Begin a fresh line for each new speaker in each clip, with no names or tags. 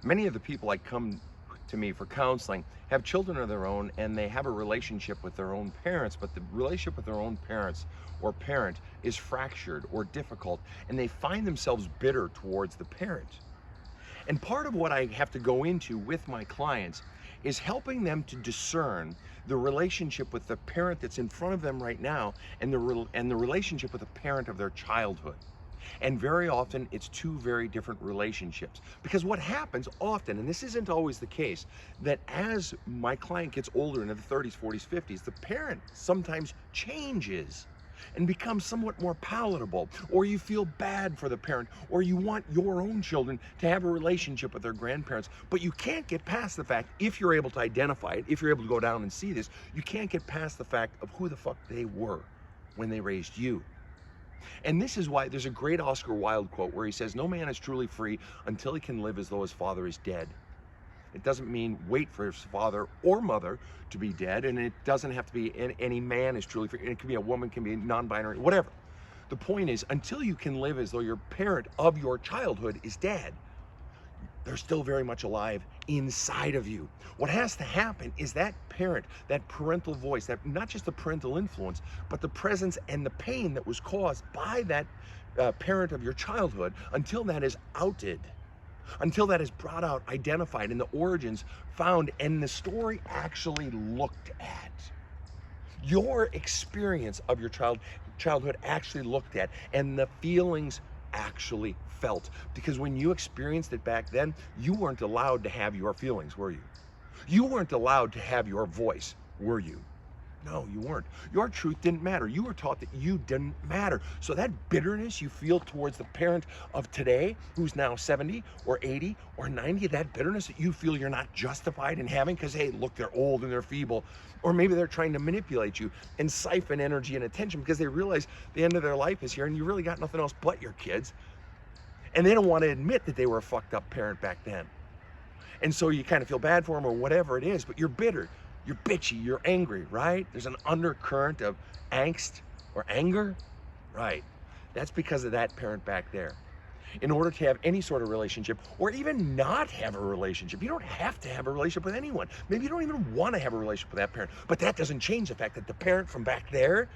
Many of the people that come to me for counseling have children of their own, and they have a relationship with their own parents, but the relationship with their own parents or parent is fractured or difficult, and they find themselves bitter towards the parent. And part of what I have to go into with my clients is helping them to discern the relationship with the parent that's in front of them right now and the relationship with the parent of their childhood. And very often it's two very different relationships. Because what happens often, and this isn't always the case, that as my client gets older into the 30s, 40s, 50s, the parent sometimes changes and becomes somewhat more palatable, or you feel bad for the parent, or you want your own children to have a relationship with their grandparents, but you can't get past the fact, if you're able to identify it, if you're able to go down and see this, you can't get past the fact of who the fuck they were when they raised you. And this is why there's a great Oscar Wilde quote where he says, "No man is truly free until he can live as though his father is dead." It doesn't mean wait for his father or mother to be dead, and it doesn't have to be any man is truly free. It can be a woman, can be non-binary, whatever. The point is, until you can live as though your parent of your childhood is dead, they're still very much alive inside of you. What has to happen is that parent, that parental voice, that not just the parental influence, but the presence and the pain that was caused by that parent of your childhood, until that is outed, until that is brought out, identified, and the origins found, and the story actually looked at. Your experience of your childhood actually looked at, and the feelings actually felt. Because when you experienced it back then, you weren't allowed to have your feelings, were you? You weren't allowed to have your voice, were you? No, you weren't. Your truth didn't matter. You were taught that you didn't matter. So that bitterness you feel towards the parent of today, who's now 70 or 80 or 90, that bitterness that you feel you're not justified in having because, hey, look, they're old and they're feeble, or maybe they're trying to manipulate you and siphon energy and attention because they realize the end of their life is here and you really got nothing else but your kids. And they don't want to admit that they were a fucked up parent back then. And so you kind of feel bad for them or whatever it is, but you're bitter, you're bitchy, you're angry, right? There's an undercurrent of angst or anger, right? That's because of that parent back there. In order to have any sort of relationship, or even not have a relationship, you don't have to have a relationship with anyone. Maybe you don't even want to have a relationship with that parent, but that doesn't change the fact that the parent from back there,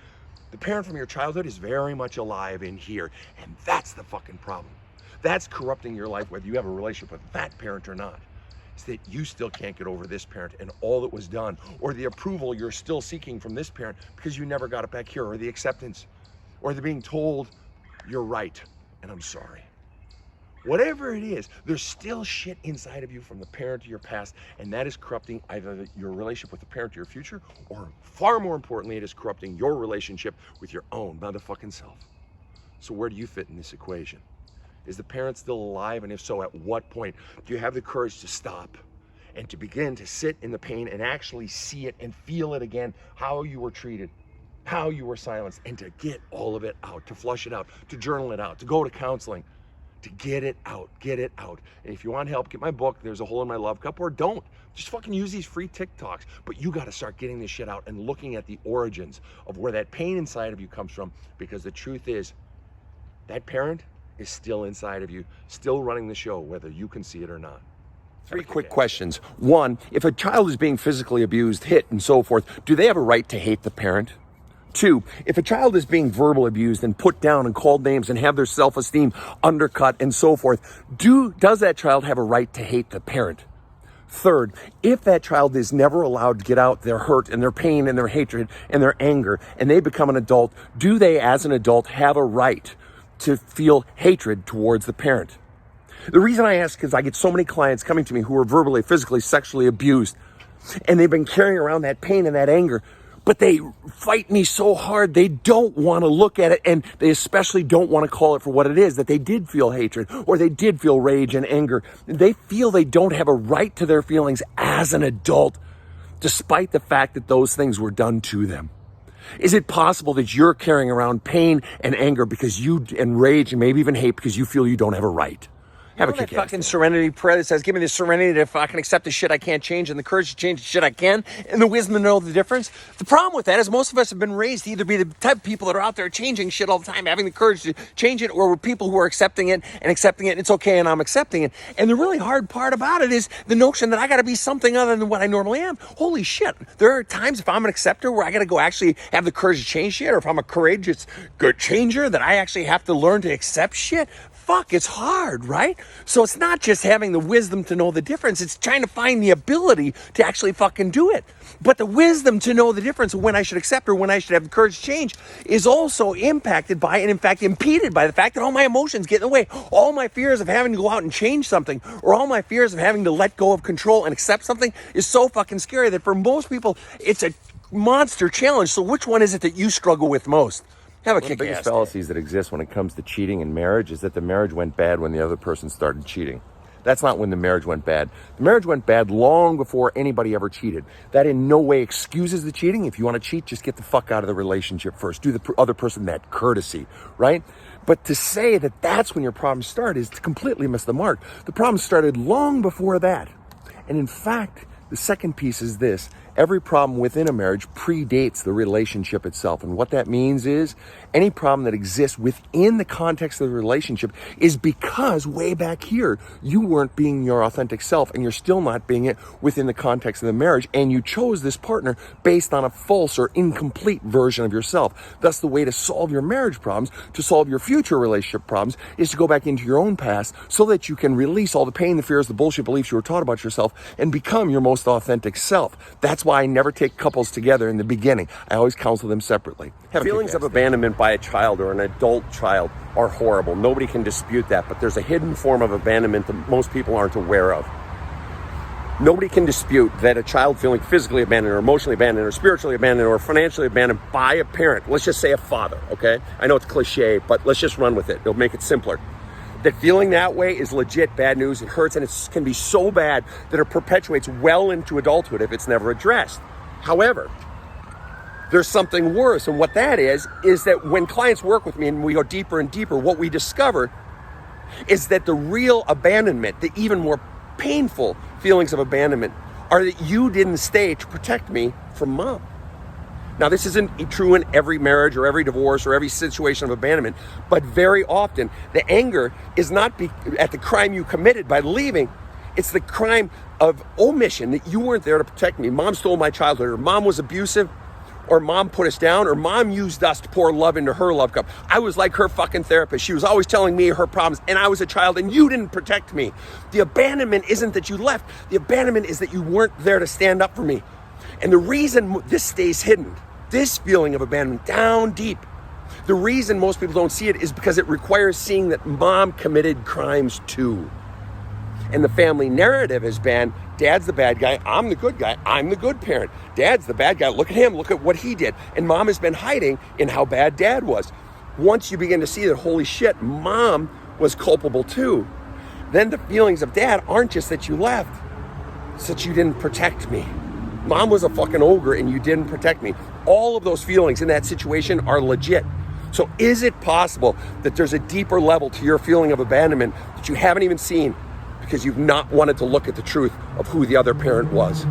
the parent from your childhood, is very much alive in here. And that's the fucking problem. That's corrupting your life, whether you have a relationship with that parent or not. It's that you still can't get over this parent and all that was done, or the approval you're still seeking from this parent because you never got it back here, or the acceptance, or the being told you're right and I'm sorry. Whatever it is, there's still shit inside of you from the parent of your past, and that is corrupting either your relationship with the parent of your future, or far more importantly, it is corrupting your relationship with your own motherfucking self. So where do you fit in this equation? Is the parent still alive? And if so, at what point do you have the courage to stop and to begin to sit in the pain and actually see it and feel it again, how you were treated, how you were silenced, and to get all of it out, to flush it out, to journal it out, to go to counseling, to get it out, get it out. And if you want help, get my book, There's a Hole in My Love Cup, or don't. Just fucking use these free TikToks. But you got to start getting this shit out and looking at the origins of where that pain inside of you comes from, because the truth is, that parent is still inside of you, still running the show, whether you can see it or not. Three quick questions. One, if a child is being physically abused, hit, and so forth, do they have a right to hate the parent? Two, if a child is being verbally abused and put down and called names and have their self-esteem undercut and so forth, does that child have a right to hate the parent? Third, if that child is never allowed to get out their hurt and their pain and their hatred and their anger, and they become an adult, do they as an adult have a right to feel hatred towards the parent? The reason I ask is I get so many clients coming to me who are verbally, physically, sexually abused, and they've been carrying around that pain and that anger, but they fight me so hard they don't want to look at it, and they especially don't want to call it for what it is, that they did feel hatred or they did feel rage and anger. They feel they don't have a right to their feelings as an adult, despite the fact that those things were done to them. Is it possible that you're carrying around pain and anger and rage and maybe even hate because you feel you don't have a right? Have a
that
kick-ass
fucking
day.
serenity prayer that says, give me the serenity to fucking accept the shit I can't change and the courage to change the shit I can and the wisdom to know the difference. The problem with that is most of us have been raised to either be the type of people that are out there changing shit all the time, having the courage to change it, or we're people who are accepting it and it's okay and I'm accepting it. And the really hard part about it is the notion that I got to be something other than what I normally am. Holy shit. There are times if I'm an acceptor where I got to go actually have the courage to change shit, or if I'm a courageous good changer that I actually have to learn to accept shit. Fuck, it's hard, right? So it's not just having the wisdom to know the difference. It's trying to find the ability to actually fucking do it. But the wisdom to know the difference of when I should accept or when I should have the courage to change is also impacted by, and in fact impeded by, the fact that all my emotions get in the way. All my fears of having to go out and change something, or all my fears of having to let go of control and accept something is so fucking scary that for most people, it's a monster challenge. So which one is it that you struggle with most? Have a
One of the biggest fallacies that exist when it comes to cheating in marriage is that the marriage went bad when the other person started cheating. That's not when the marriage went bad. The marriage went bad long before anybody ever cheated. That in no way excuses the cheating. If you want to cheat, just get the fuck out of the relationship first. Do the other person that courtesy, right? But to say that that's when your problems start is to completely miss the mark. The problem started long before that. And in fact, the second piece is this. Every problem within a marriage predates the relationship itself. And what that means is any problem that exists within the context of the relationship is because way back here, you weren't being your authentic self, and you're still not being it within the context of the marriage. And you chose this partner based on a false or incomplete version of yourself. Thus, the way to solve your marriage problems, to solve your future relationship problems, is to go back into your own past so that you can release all the pain, the fears, the bullshit beliefs you were taught about yourself and become your most authentic self. That's why I never take couples together in the beginning. I always counsel them separately.
Feelings of abandonment by a child or an adult child are horrible. Nobody can dispute that, but there's a hidden form of abandonment that most people aren't aware of. Nobody can dispute that a child feeling physically abandoned or emotionally abandoned or spiritually abandoned or financially abandoned by a parent, let's just say a father, okay? I know it's cliche, but let's just run with it. It'll make it simpler. That feeling that way is legit bad news. It hurts, and it can be so bad that it perpetuates well into adulthood if it's never addressed. However, there's something worse, and what that is that when clients work with me and we go deeper and deeper, what we discover is that the real abandonment, the even more painful feelings of abandonment, are that you didn't stay to protect me from mom. Now, this isn't true in every marriage or every divorce or every situation of abandonment, but very often the anger is not at the crime you committed by leaving. It's the crime of omission, that you weren't there to protect me. Mom stole my childhood, or mom was abusive, or mom put us down, or mom used us to pour love into her love cup. I was like her fucking therapist. She was always telling me her problems, and I was a child, and you didn't protect me. The abandonment isn't that you left. The abandonment is that you weren't there to stand up for me. And the reason this stays hidden, this feeling of abandonment down deep, the reason most people don't see it is because it requires seeing that mom committed crimes too. And the family narrative has been, dad's the bad guy, I'm the good guy, I'm the good parent. Dad's the bad guy, look at him, look at what he did. And mom has been hiding in how bad dad was. Once you begin to see that, holy shit, mom was culpable too, then the feelings of dad aren't just that you left, it's that you didn't protect me. Mom was a fucking ogre and you didn't protect me. All of those feelings in that situation are legit. So is it possible that there's a deeper level to your feeling of abandonment that you haven't even seen because you've not wanted to look at the truth of who the other parent was?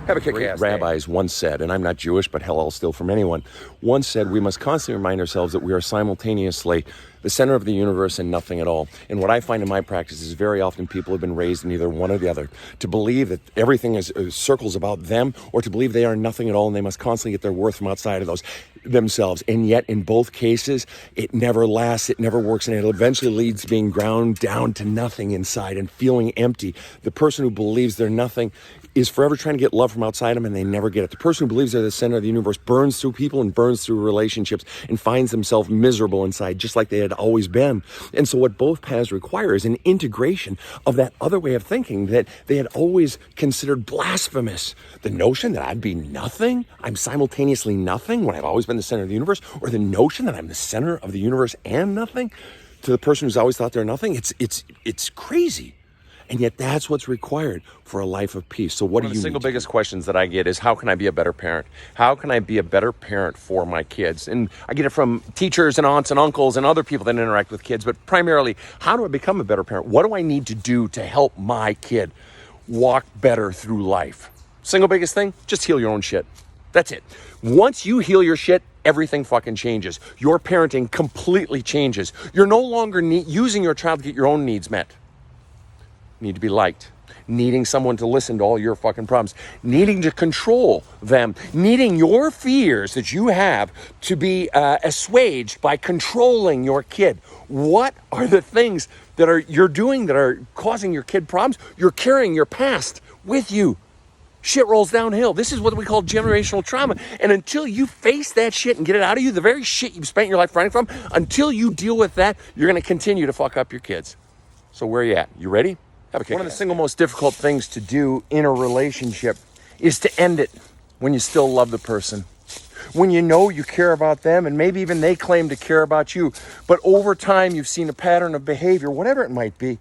Have a kick-ass day.
Rabbis once said, and I'm not Jewish, but hell, I'll steal from anyone, once said we must constantly remind ourselves that we are simultaneously the center of the universe and nothing at all. And what I find in my practice is very often people have been raised in either one or the other, to believe that everything is circles about them, or to believe they are nothing at all and they must constantly get their worth from outside of those themselves. And yet in both cases, it never lasts, it never works, and it eventually leads to being ground down to nothing inside and feeling empty. The person who believes they're nothing is forever trying to get love from outside them, and they never get it. The person who believes they're the center of the universe burns through people and burns through relationships and finds themselves miserable inside, just like they had always been. And so what both paths require is an integration of that other way of thinking that they had always considered blasphemous. The notion that I'd be nothing, I'm simultaneously nothing when I've always been the center of the universe, or the notion that I'm the center of the universe and nothing, to the person who's always thought they're nothing, it's crazy.
And yet that's what's required for a life of peace. So what
One of
do you
the single
need to
biggest
do?
questions that I get is, how can I be a better parent? How can I be a better parent for my kids? And I get it from teachers and aunts and uncles and other people that interact with kids, but primarily, how do I become a better parent? What do I need to do to help my kid walk better through life? Single biggest thing, just heal your own shit. That's it. Once you heal your shit, everything fucking changes. Your parenting completely changes. You're no longer using your child to get your own needs met. Need to be liked, needing someone to listen to all your fucking problems, needing to control them, needing your fears that you have to be assuaged by controlling your kid. What are the things that you're doing that are causing your kid problems? You're carrying your past with you. Shit rolls downhill. This is what we call generational trauma. And until you face that shit and get it out of you, the very shit you've spent your life running from, until you deal with that, you're going to continue to fuck up your kids. So where are you at? You ready? Have a kick. One of the single most difficult things to do in a relationship is to end it when you still love the person. When you know you care about them, and maybe even they claim to care about you, but over time you've seen a pattern of behavior, whatever it might be,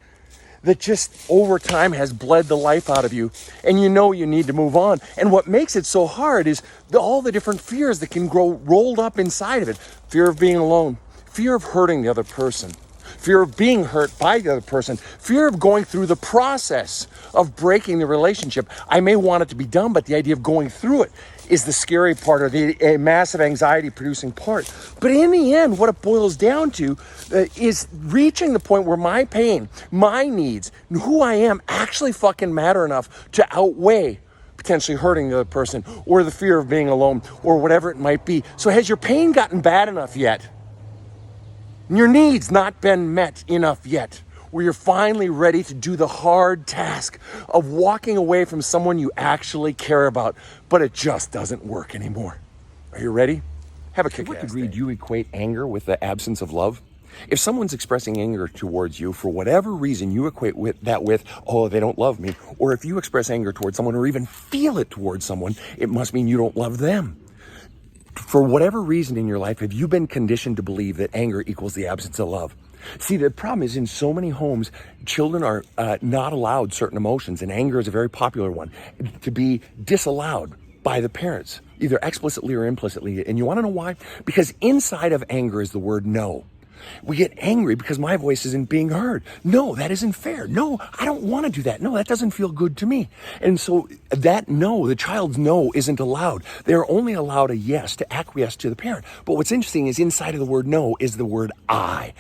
that just over time has bled the life out of you, and you know you need to move on. And what makes it so hard is all the different fears that can grow rolled up inside of it. Fear of being alone, fear of hurting the other person, fear of being hurt by the other person, fear of going through the process of breaking the relationship. I may want it to be done, but the idea of going through it is the scary part, or the massive anxiety producing part. But in the end, what it boils down to is reaching the point where my pain, my needs, who I am actually fucking matter enough to outweigh potentially hurting the other person, or the fear of being alone, or whatever it might be. So has your pain gotten bad enough yet? Your needs not been met enough yet, where you're finally ready to do the hard task of walking away from someone you actually care about, but it just doesn't work anymore. Are you ready? Have a kick-ass
To what degree
day.
do you equate anger with the absence of love? If someone's expressing anger towards you, for whatever reason, you equate that with, oh, they don't love me. Or if you express anger towards someone, or even feel it towards someone, it must mean you don't love them. For whatever reason in your life, have you been conditioned to believe that anger equals the absence of love? See, the problem is, in so many homes, children are not allowed certain emotions, and anger is a very popular one, to be disallowed by the parents, either explicitly or implicitly. And you want to know why? Because inside of anger is the word no. We get angry because my voice isn't being heard. No, that isn't fair. No, I don't want to do that. No, that doesn't feel good to me. And so that no, the child's no, isn't allowed. They're only allowed a yes, to acquiesce to the parent. But what's interesting is, inside of the word no is the word I.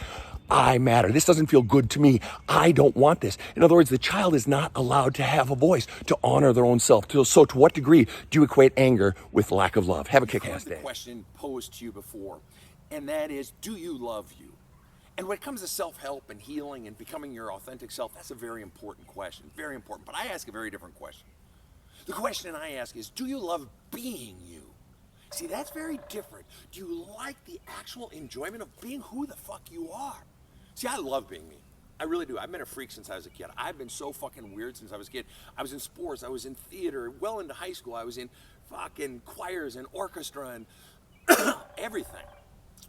I matter. This doesn't feel good to me. I don't want this. In other words, the child is not allowed to have a voice, to honor their own self. So to what degree do you equate anger with lack of love? Have a kick-ass day.
Question posed to you before, and that is, do you love you? And when it comes to self-help and healing and becoming your authentic self, that's a very important question, very important. But I ask a very different question. The question I ask is, do you love being you? See, that's very different. Do you like the actual enjoyment of being who the fuck you are? See, I love being me. I really do. I've been a freak since I was a kid. I've been so fucking weird since I was a kid. I was in sports, I was in theater, well into high school. I was in fucking choirs and orchestra and everything.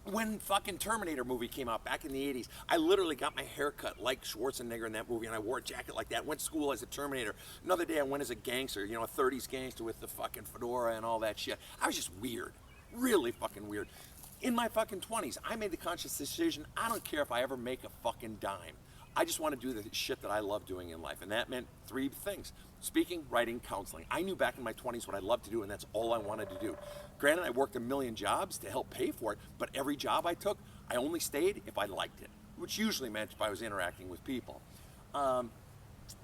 When fucking Terminator movie came out back in the 80s, I literally got my hair cut like Schwarzenegger in that movie, and I wore a jacket like that, went to school as a Terminator. Another day I went as a gangster, you know, a 30s gangster with the fucking fedora and all that shit. I was just weird, really fucking weird. In my fucking 20s, I made the conscious decision, I don't care if I ever make a fucking dime. I just want to do the shit that I love doing in life, and that meant three things: speaking, writing, counseling. I knew back in my 20s what I loved to do, and that's all I wanted to do. Granted, I worked a million jobs to help pay for it, but every job I took, I only stayed if I liked it, which usually meant if I was interacting with people.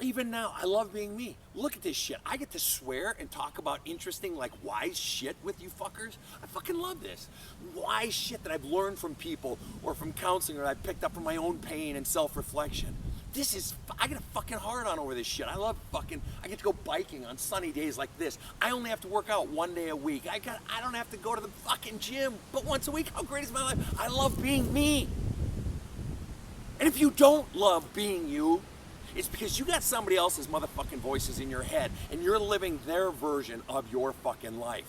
Even now, I love being me. Look at this shit. I get to swear and talk about interesting, like, wise shit with you fuckers. I fucking love this. Wise shit that I've learned from people or from counseling, or I've picked up from my own pain and self-reflection. I get a fucking hard on over this shit. I get to go biking on sunny days like this. I only have to work out one day a week. I don't have to go to the fucking gym but once a week. How great is my life? I love being me. And if you don't love being you, it's because you got somebody else's motherfucking voices in your head, and you're living their version of your fucking life.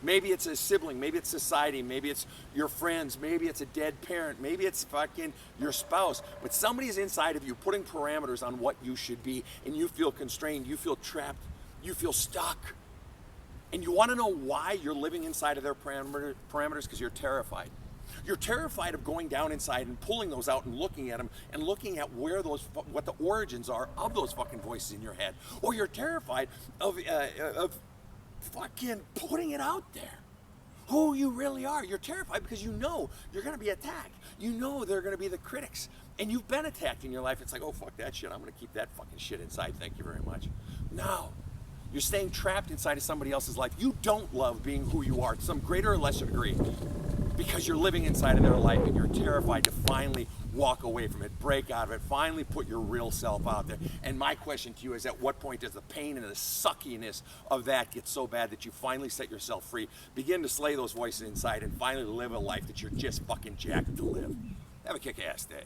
Maybe it's a sibling, maybe it's society, maybe it's your friends, maybe it's a dead parent, maybe it's fucking your spouse. But somebody's inside of you putting parameters on what you should be, and you feel constrained, you feel trapped, you feel stuck. And you want to know why you're living inside of their parameters? Because you're terrified. You're terrified of going down inside and pulling those out and looking at them and looking at where those, what the origins are of those fucking voices in your head. Or you're terrified of fucking putting it out there, who you really are. You're terrified because you know you're going to be attacked. You know they're going to be the critics, and you've been attacked in your life. It's like, oh, fuck that shit. I'm going to keep that fucking shit inside. Thank you very much. No, you're staying trapped inside of somebody else's life. You don't love being who you are to some greater or lesser degree because you're living inside of their life, and you're terrified to finally walk away from it, break out of it, finally put your real self out there. And my question to you is, at what point does the pain and the suckiness of that get so bad that you finally set yourself free, begin to slay those voices inside, and finally live a life that you're just fucking jacked to live? Have a kick-ass day.